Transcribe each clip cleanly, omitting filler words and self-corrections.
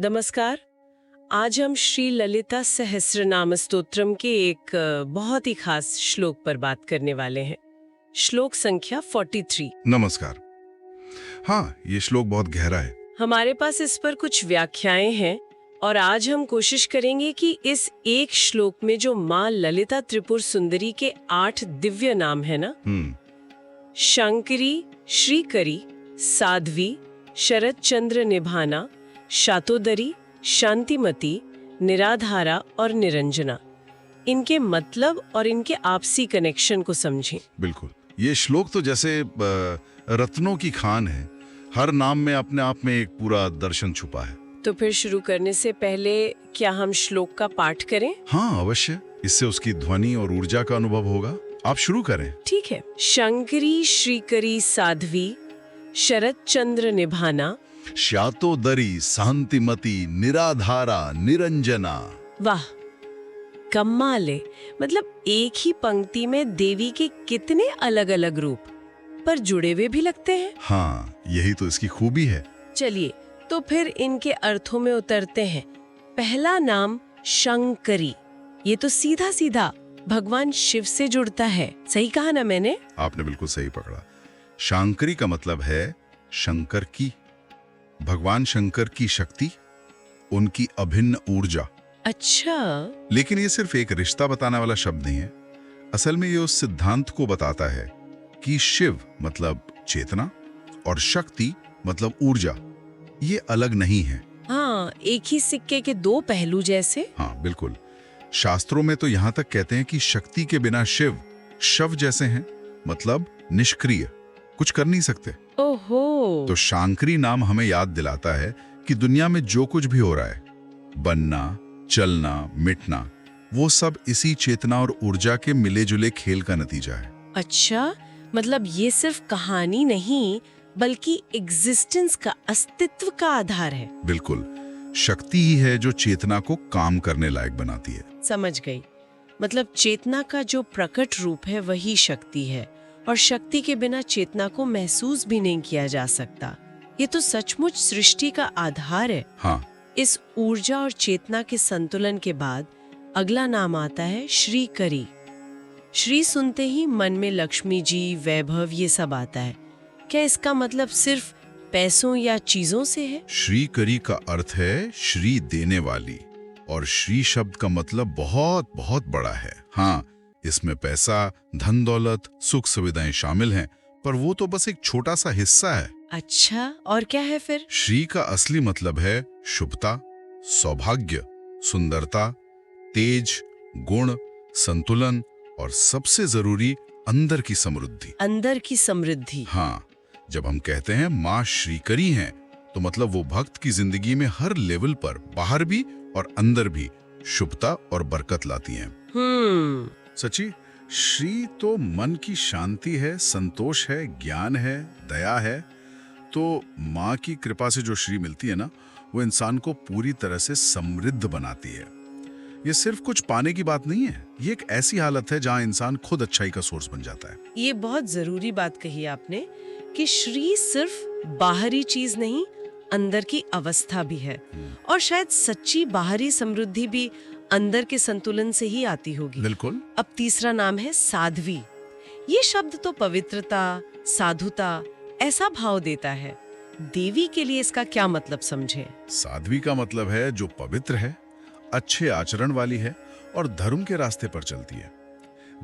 नमस्कार। आज हम श्री ललिता सहस्रनाम स्तोत्रम के एक बहुत ही खास श्लोक पर बात करने वाले हैं। श्लोक संख्या 43। नमस्कार। हाँ, ये श्लोक बहुत गहरा है। हमारे पास इस पर कुछ व्याख्याएं हैं और आज हम कोशिश करेंगे कि इस एक श्लोक में जो माँ ललिता त्रिपुर सुंदरी के 8 दिव्य नाम है ना, शंकरी, श्रीकरी, साध्वी, शरद चंद्र निभाना, शातोदरी, शांतिमती, निराधारा और निरंजना, इनके मतलब और इनके आपसी कनेक्शन को समझें। बिल्कुल, ये श्लोक तो जैसे रत्नों की खान है। हर नाम में अपने आप में एक पूरा दर्शन छुपा है। तो फिर शुरू करने से पहले क्या हम श्लोक का पाठ करें? हाँ, अवश्य। इससे उसकी ध्वनि और ऊर्जा का अनुभव होगा। आप शुरू करें। ठीक है। शंकरी, श्रीकरी, साध्वी, शरद चंद्र निभाना, शातोदरी, शांतिमती, निराधारा, निरंजना। वाह, कमाल है। मतलब एक ही पंक्ति में देवी के कितने अलग अलग रूप पर जुड़े हुए भी लगते हैं। हाँ, यही तो इसकी खूबी है। चलिए तो फिर इनके अर्थों में उतरते हैं। पहला नाम शंकरी, ये तो सीधा सीधा भगवान शिव से जुड़ता है। सही कहा ना मैंने? आपने बिल्कुल सही पकड़ा। शांकरी का मतलब है शंकर की, भगवान शंकर की शक्ति, उनकी अभिन्न ऊर्जा। अच्छा। लेकिन ये सिर्फ एक रिश्ता बताने वाला शब्द नहीं है। असल में ये उस सिद्धांत को बताता है कि शिव मतलब चेतना और शक्ति मतलब ऊर्जा, ये अलग नहीं है। हाँ, एक ही सिक्के के दो पहलू जैसे। हाँ बिल्कुल। शास्त्रों में तो यहाँ तक कहते हैं कि शक्ति के बिना शिव शव जैसे हैं, मतलब निष्क्रिय, कुछ कर नहीं सकते। ओहो। तो शांकरी नाम हमें याद दिलाता है कि दुनिया में जो कुछ भी हो रहा है, बनना, चलना, मिटना, वो सब इसी चेतना और ऊर्जा के मिले जुले खेल का नतीजा है। अच्छा, मतलब ये सिर्फ कहानी नहीं बल्कि एग्जिस्टेंस का, अस्तित्व का आधार है। बिल्कुल, शक्ति ही है जो चेतना को काम करने लायक बनाती है। समझ गई। मतलब चेतना का जो प्रकट रूप है वही शक्ति है और शक्ति के बिना चेतना को महसूस भी नहीं किया जा सकता। ये तो सचमुच सृष्टि का आधार है। हाँ। इस ऊर्जा और चेतना के संतुलन के बाद अगला नाम आता है श्रीकरी। श्री सुनते ही मन में लक्ष्मी जी, वैभव, ये सब आता है। क्या इसका मतलब सिर्फ पैसों या चीजों से है? श्रीकरी का अर्थ है श्री देने वाली, और श्री शब्द का मतलब बहुत बहुत बड़ा है। हाँ, इसमें पैसा, धन दौलत, सुख सुविधाएं शामिल हैं, पर वो तो बस एक छोटा सा हिस्सा है। अच्छा, और क्या है फिर? श्री का असली मतलब है शुभता, सौभाग्य, सुंदरता, तेज, गुण, संतुलन और सबसे जरूरी अंदर की समृद्धि। अंदर की समृद्धि। हाँ, जब हम कहते हैं माँ श्रीकरी हैं, तो मतलब वो भक्त की जिंदगी में हर लेवल पर, बाहर भी और अंदर भी, शुभता और बरकत लाती हैं। सच्ची, श्री तो मन की शांति है, संतोष है, ज्ञान है, दया है। तो माँ की कृपा से जो श्री मिलती है ना, वो इंसान को पूरी तरह से समृद्ध बनाती है। ये सिर्फ कुछ पाने की बात नहीं है, ये एक ऐसी हालत है जहाँ इंसान खुद अच्छाई का सोर्स बन जाता है। ये बहुत जरूरी बात कही आपने कि श्री सिर्फ बाहरी चीज नहीं, अंदर की अवस्था भी है। और शायद सच्ची बाहरी समृद्धि भी अंदर के संतुलन से ही आती होगी। बिल्कुल। अब तीसरा नाम है साध्वी। ये शब्द तो पवित्रता, साधुता, ऐसा भाव देता है। देवी के लिए इसका क्या मतलब समझे? साध्वी का मतलब है जो पवित्र है, अच्छे आचरण वाली है और धर्म के रास्ते पर चलती है।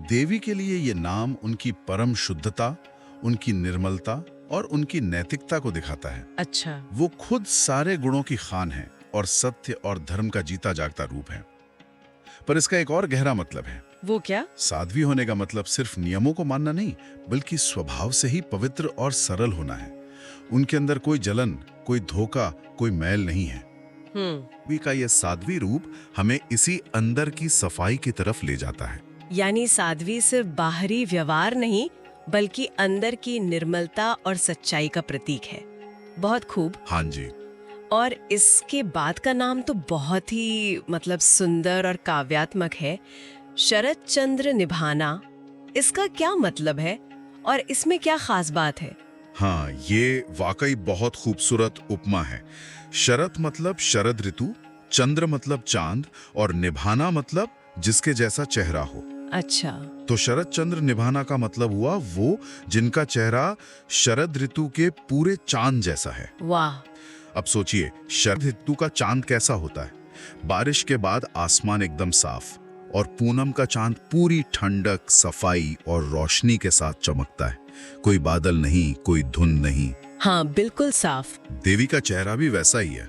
देवी के लिए ये नाम उनकी परम शुद्धता, उनकी निर्मलता और उनकी नैतिकता को दिखाता है। अच्छा। वो खुद सारे गुणों की खान है और सत्य और धर्म का जीता जागता रूप है। पर इसका एक और गहरा मतलब है। वो क्या? साध्वी होने का मतलब सिर्फ नियमों को मानना नहीं, बल्कि स्वभाव से ही पवित्र और सरल होना है। उनके अंदर कोई जलन, कोई धोखा, कोई मैल नहीं है। वी का ये साध्वी रूप हमें इसी अंदर की सफाई की तरफ ले जाता है। यानी साध्वी सिर्फ बाहरी व्यवहार नहीं बल्कि अंदर की निर्मलता और सच्चाई का प्रतीक है। बहुत खूब। हाँ जी। और इसके बाद का नाम तो बहुत ही मतलब सुंदर और काव्यात्मक है, शरद चंद्र निभाना। इसका क्या मतलब है और इसमें क्या खास बात है? हाँ, ये वाकई बहुत खूबसूरत उपमा है। शरत मतलब शरद ऋतु, चंद्र मतलब चांद और निभाना मतलब जिसके जैसा चेहरा हो। अच्छा। तो शरद चंद्र निभाना का मतलब हुआ वो जिनका चेहरा शरद ऋतु के पूरे चांद जैसा है। वाह। अब सोचिए, शरद ऋतु का चांद कैसा होता है? बारिश के बाद आसमान एकदम साफ और पूनम का चांद पूरी ठंडक, सफाई और रोशनी के साथ चमकता है। कोई बादल नहीं, कोई धुंध नहीं। हाँ, बिल्कुल साफ। देवी का चेहरा भी वैसा ही है,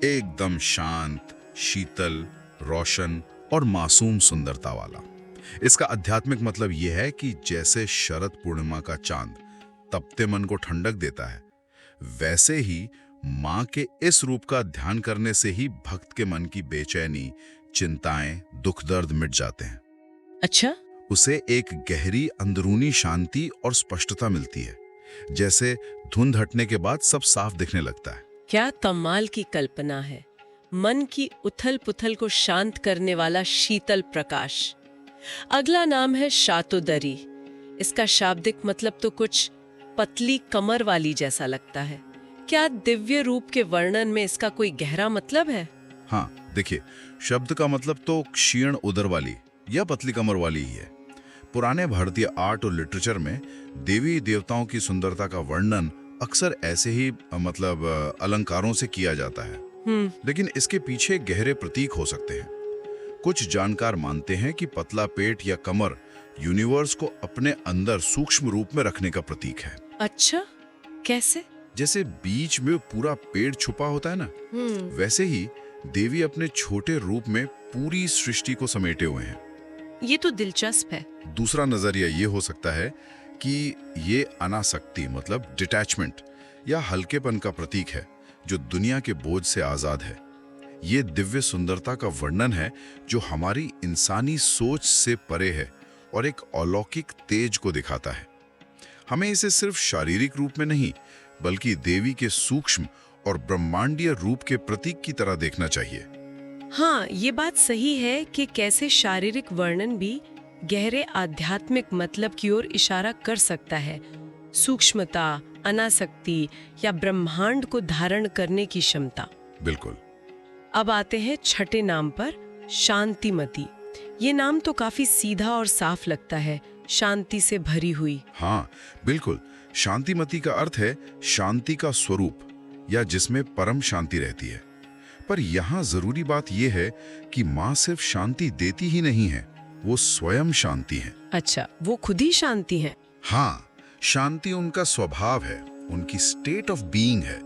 एकदम शांत, शीतल, रोशन और मासूम सुंदरता वाला। इसका आध्यात्मिक मतलब यह है कि जैसे शरद पूर्णिमा का चांद तपते मन को ठंडक देता है, वैसे ही माँ के इस रूप का ध्यान करने से ही भक्त के मन की बेचैनी, चिंताएं, दुख दर्द मिट जाते हैं। अच्छा। उसे एक गहरी अंदरूनी शांति और स्पष्टता मिलती है, जैसे धुंध हटने के बाद सब साफ दिखने लगता है। क्या कमाल की कल्पना है। मन की उथल पुथल को शांत करने वाला शीतल प्रकाश। अगला नाम है शातोदरी। इसका शाब्दिक मतलब तो कुछ पतली कमर वाली जैसा लगता है। क्या दिव्य रूप के वर्णन में इसका कोई गहरा मतलब है? हाँ, देखिए, शब्द का मतलब तो क्षीण उदर वाली या पतली कमर वाली ही है। पुराने भारतीय आर्ट और लिटरेचर में देवी देवताओं की सुंदरता का वर्णन अक्सर ऐसे ही अलंकारों से किया जाता है। लेकिन इसके पीछे गहरे प्रतीक हो सकते हैं। कुछ जानकार मानते हैं कि पतला पेट या कमर यूनिवर्स को अपने अंदर सूक्ष्म रूप में रखने का प्रतीक है। अच्छा, कैसे? जैसे बीच में पूरा पेड़ छुपा होता है ना, वैसे ही देवी अपने छोटे रूप में पूरी सृष्टि को समेटे हुए हैं। ये तो दिलचस्प है। दूसरा नजरिया ये हो सकता है कि ये अनासक्ति मतलब डिटैचमेंट या हल्केपन का प्रतीक है, जो दुनिया के बोझ से आजाद है। ये दिव्य सुंदरता का वर्णन है जो हमारी इंसानी सोच से परे है और एक अलौकिक तेज को दिखाता है। हमें इसे सिर्फ शारीरिक रूप में नहीं, बल्कि देवी के सूक्ष्म और ब्रह्मांडीय रूप के प्रतीक की तरह देखना चाहिए। हाँ, ये बात सही है कि कैसे शारीरिक वर्णन भी गहरे आध्यात्मिक मतलब की ओर इशारा कर सकता है। सूक्ष्मता, अनासक्ति या ब्रह्मांड को धारण करने की क्षमता। बिल्कुल। अब आते हैं छठे नाम पर, शांतिमती। ये नाम तो काफी सीधा और साफ लगता है, शांति से भरी हुई। हाँ, बिल्कुल। शांतिमती का अर्थ है शांति का स्वरूप या जिसमें परम शांति रहती है। पर यहाँ जरूरी बात यह है कि माँ सिर्फ शांति देती ही नहीं है, वो स्वयं शांति है। अच्छा, वो खुद ही शांति है। हाँ, शांति उनका स्वभाव है, उनकी स्टेट ऑफ बीइंग है।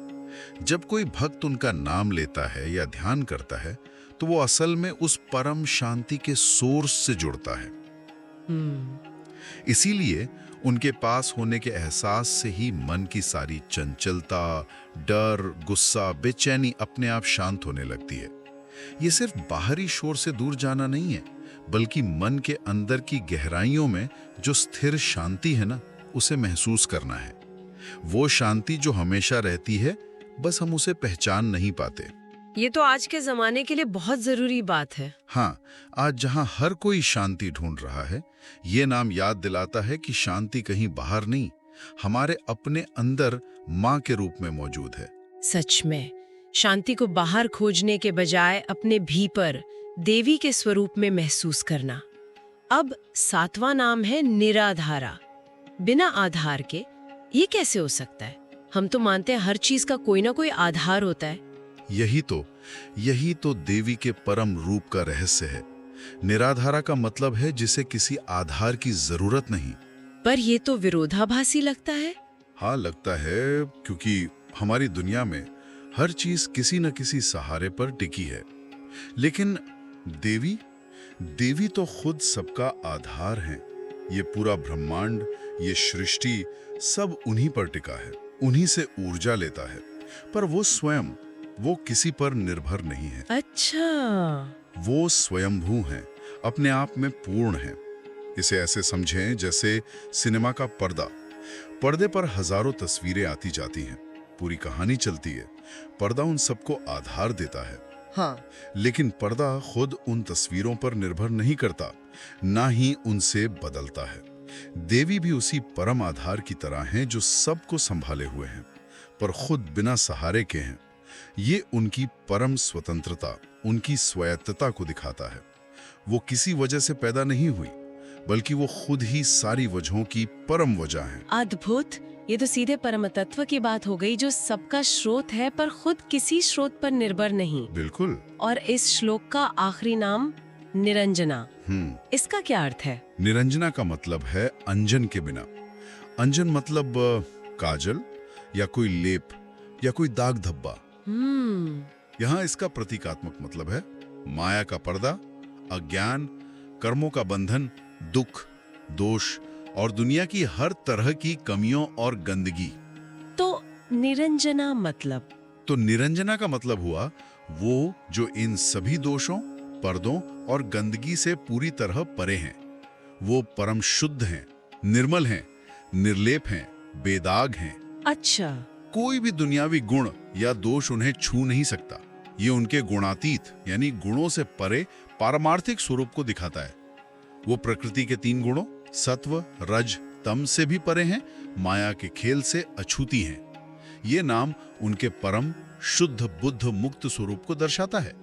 जब कोई भक्त उनका नाम लेता है या ध्यान करता है, तो वो असल में उस परम शांति के सोर्स से जुड़ता है। इसीलिए उनके पास होने के एहसास से ही मन की सारी चंचलता, डर, गुस्सा, बेचैनी अपने आप शांत होने लगती है। ये सिर्फ बाहरी शोर से दूर जाना नहीं है, बल्कि मन के अंदर की गहराइयों में जो स्थिर शांति है ना, उसे महसूस करना है। वो शांति जो हमेशा रहती है, बस हम उसे पहचान नहीं पाते। ये तो आज के जमाने के लिए बहुत जरूरी बात है। हाँ, आज जहां हर कोई शांति ढूंढ रहा है, ये नाम याद दिलाता है कि शांति कहीं बाहर नहीं, हमारे अपने अंदर माँ के रूप में मौजूद है। सच में, शांति को बाहर खोजने के बजाय अपने भीतर देवी के स्वरूप में महसूस करना। अब सातवां नाम है निराधारा। बिना आधार के ये कैसे हो सकता है? हम तो मानते हैं हर चीज का कोई ना कोई आधार होता है। यही तो देवी के परम रूप का रहस्य है। निराधारा का मतलब है जिसे किसी आधार की जरूरत नहीं। पर ये तो विरोधाभासी लगता है। हाँ, लगता है, क्योंकि हमारी दुनिया में हर चीज किसी न किसी सहारे पर टिकी है। लेकिन देवी तो खुद सबका आधार है। ये पूरा ब्रह्मांड, ये सृष्टि सब उन्हीं पर टिका है, उन्हीं से ऊर्जा लेता है। पर वो स्वयं, वो किसी पर निर्भर नहीं है। अच्छा, वो स्वयंभू हैं, अपने आप में पूर्ण हैं। इसे ऐसे समझें जैसे सिनेमा का पर्दे पर हजारों तस्वीरें आती जाती हैं, पूरी कहानी चलती है। पर्दा उन सबको आधार देता है। हाँ। लेकिन पर्दा खुद उन तस्वीरों पर निर्भर नहीं करता, ना ही उनसे बदलता है। देवी भी उसी परम आधार की तरह हैं जो सबको संभाले हुए हैं, पर खुद बिना सहारे के हैं। ये उनकी परम स्वतंत्रता, उनकी स्वायत्तता को दिखाता है। वो किसी वजह से पैदा नहीं हुई, बल्कि वो खुद ही सारी वजहों की परम वजह हैं। अद्भुत। ये तो सीधे परम तत्व की बात हो गई, जो सबका स्रोत है पर खुद किसी स्रोत पर निर्भर नहीं। बिल्कुल। और इस श्लोक का आखिरी नाम निरंजना, इसका क्या अर्थ है? निरंजना का मतलब है अंजन के बिना। अंजन मतलब काजल या कोई लेप या कोई दाग धब्बा। यहाँ इसका प्रतीकात्मक मतलब है माया का पर्दा, अज्ञान, कर्मों का बंधन, दुख, दोष और दुनिया की हर तरह की कमियों और गंदगी। तो निरंजना मतलब? तो निरंजना का मतलब हुआ वो जो इन सभी दोषों, पर्दों और गंदगी से पूरी तरह परे हैं। वो परम शुद्ध हैं, निर्मल हैं, निर्लेप हैं, बेदाग हैं। अच्छा। कोई भी दुनियावी गुण या दोष उन्हें छू नहीं सकता। ये उनके गुणातीत यानी गुणों से परे पारमार्थिक स्वरूप को दिखाता है। वो प्रकृति के 3 गुणों सत्व, रज, तम से भी परे हैं, माया के खेल से अछूती हैं। ये नाम उनके परम शुद्ध बुद्ध मुक्त स्वरूप को दर्शाता है।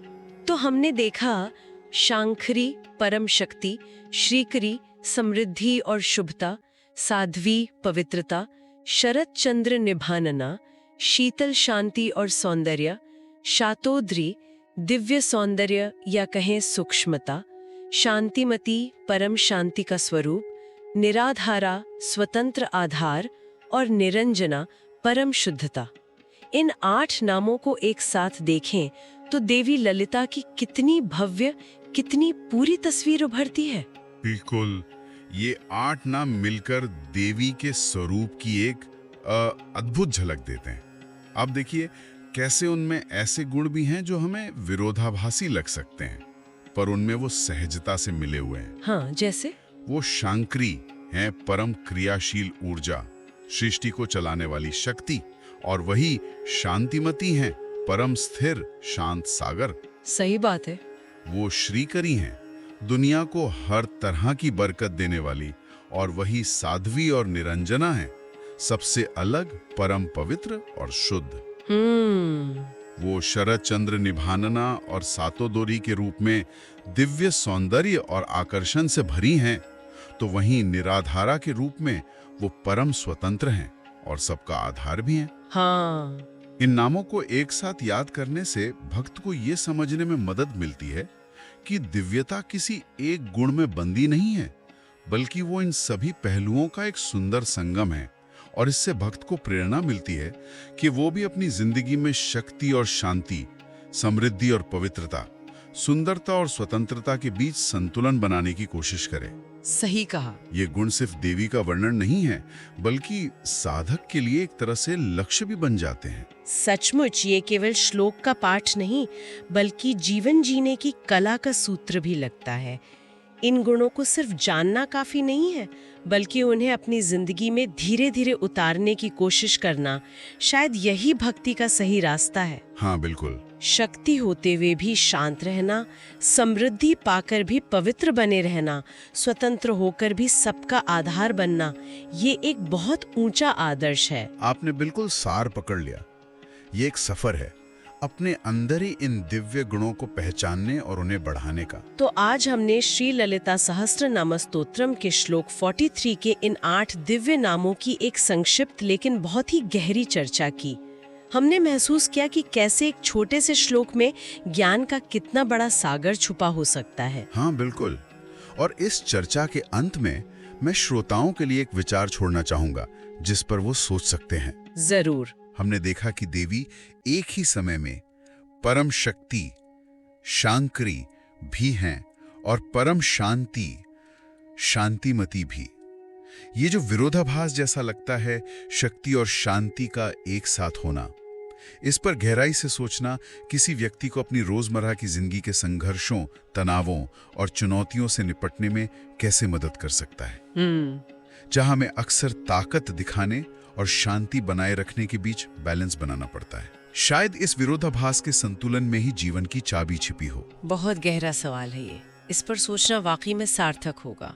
तो हमने देखा शांखरी परम शक्ति, श्रीकरी समृद्धि और शुभता, साध्वी पवित्रता, शरद चंद्र निभानना, शीतल शांति और सौंदर्य, शातोद्री दिव्य सौंदर्य या कहें सूक्ष्मता, शांतिमती परम शांति का स्वरूप, निराधारा स्वतंत्र आधार और निरंजना परम शुद्धता। इन 8 नामों को एक साथ देखें तो देवी ललिता की कितनी भव्य, कितनी पूरी तस्वीर उभरती है। बिल्कुल, ये 8 नाम मिलकर देवी के स्वरूप की एक अद्भुत झलक देते हैं। आप देखिए कैसे उनमें ऐसे गुण भी हैं जो हमें विरोधाभासी लग सकते हैं, पर उनमें वो सहजता से मिले हुए हैं। हाँ, जैसे? वो शांकरी हैं, परम क्रियाशील ऊर्जा, सृष्टि को चलाने वाली शक्ति, और वही शांतिमती हैं, परम स्थिर शांत सागर। सही बात है। वो श्रीकरी हैं, दुनिया को हर तरह की बरकत देने वाली, और वही साध्वी और निरंजना है, सबसे अलग, परम पवित्र और शुद्ध। वो शरद चंद्र निभानना और सातोदोरी के रूप में दिव्य सौंदर्य और आकर्षण से भरी हैं, तो वहीं निराधारा के रूप में वो परम स्वतंत्र हैं और सबका आधार भी हैं। हाँ। इन नामों को एक साथ याद करने से भक्त को ये समझने में मदद मिलती है कि दिव्यता किसी एक गुण में बंदी नहीं है, बल्कि वो इन सभी पहलुओं का एक सुंदर संगम है। और इससे भक्त को प्रेरणा मिलती है कि वो भी अपनी जिंदगी में शक्ति और शांति, समृद्धि और पवित्रता, सुंदरता और स्वतंत्रता के बीच संतुलन बनाने की कोशिश करे। सही कहा। ये गुण सिर्फ देवी का वर्णन नहीं है, बल्कि साधक के लिए एक तरह से लक्ष्य भी बन जाते हैं। सचमुच ये केवल श्लोक का पाठ नहीं, बल्कि जीवन जीने की कला का सूत्र भी लगता है। इन गुणों को सिर्फ जानना काफी नहीं है, बल्कि उन्हें अपनी जिंदगी में धीरे धीरे उतारने की कोशिश करना, शायद यही भक्ति का सही रास्ता है। हाँ बिल्कुल। शक्ति होते हुए भी शांत रहना, समृद्धि पाकर भी पवित्र बने रहना, स्वतंत्र होकर भी सबका आधार बनना, ये एक बहुत ऊंचा आदर्श है। आपने बिल्कुल सार पकड़ लिया। ये एक सफर है अपने अंदर ही इन दिव्य गुणों को पहचानने और उन्हें बढ़ाने का। तो आज हमने श्री ललिता सहस्त्रनाम स्तोत्रम के श्लोक 43 के इन 8 दिव्य नामों की एक संक्षिप्त लेकिन बहुत ही गहरी चर्चा की। हमने महसूस किया कि कैसे एक छोटे से श्लोक में ज्ञान का कितना बड़ा सागर छुपा हो सकता है। हाँ बिल्कुल। और इस चर्चा के अंत में मैं श्रोताओं के लिए एक विचार छोड़ना चाहूंगा जिस पर वो सोच सकते हैं। जरूर। हमने देखा कि देवी एक ही समय में परम शक्ति, शांकरी भी हैं और परम शांति, शांतिमती भी। ये जो विरोधाभास जैसा लगता है, शक्ति और शांति का एक साथ होना, इस पर गहराई से सोचना किसी व्यक्ति को अपनी रोजमर्रा की जिंदगी के संघर्षों, तनावों और चुनौतियों से निपटने में कैसे मदद कर सकता है। जहां हमें अक्सर ताकत दिखाने और शांति बनाए रखने के बीच बैलेंस बनाना पड़ता है। शायद इस विरोधाभास के संतुलन में ही जीवन की चाबी छिपी हो। बहुत गहरा सवाल है ये। इस पर सोचना वाकई में सार्थक होगा।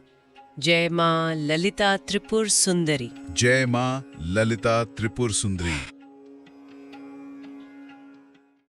जय माँ ललिता त्रिपुर सुंदरी। जय माँ ललिता त्रिपुर सुंदरी।